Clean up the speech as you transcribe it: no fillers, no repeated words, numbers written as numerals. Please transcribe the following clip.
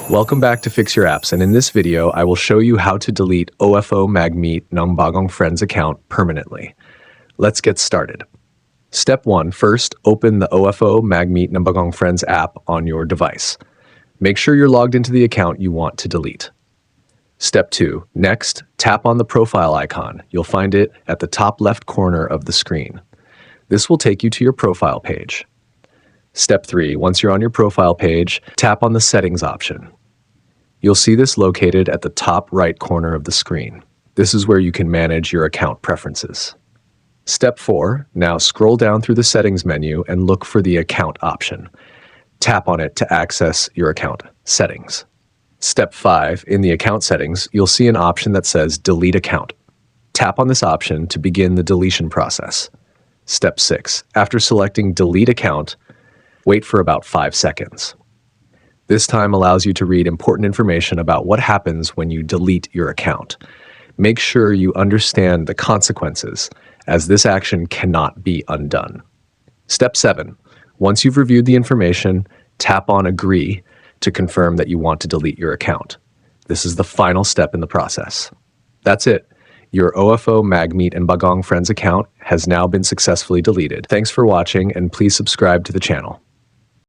Welcome back to Fix Your Apps, and in this video, I will show you how to delete OFO Magmeet Nong Bagong Friends account permanently. Let's get started. Step 1. First, open the OFO Magmeet Nong Bagong Friends app on your device. Make sure you're logged into the account you want to delete. Step 2. Next, tap on the profile icon. You'll find it at the top left corner of the screen. This will take you to your profile page. Step 3. Once you're on your profile page, tap on the Settings option. You'll see this located at the top right corner of the screen. This is where you can manage your account preferences. Step 4. Now scroll down through the Settings menu and look for the Account option. Tap on it to access your account settings. Step 5. In the account settings, you'll see an option that says Delete Account. Tap on this option to begin the deletion process. Step 6. After selecting Delete Account, wait for about 5 seconds. This time allows you to read important information about what happens when you delete your account. Make sure you understand the consequences, as this action cannot be undone. Step 7. Once you've reviewed the information, tap on Agree to confirm that you want to delete your account. This is the final step in the process. That's it. Your OFO Magmeet and Bagong Friends account has now been successfully deleted. Thanks for watching, and please subscribe to the channel.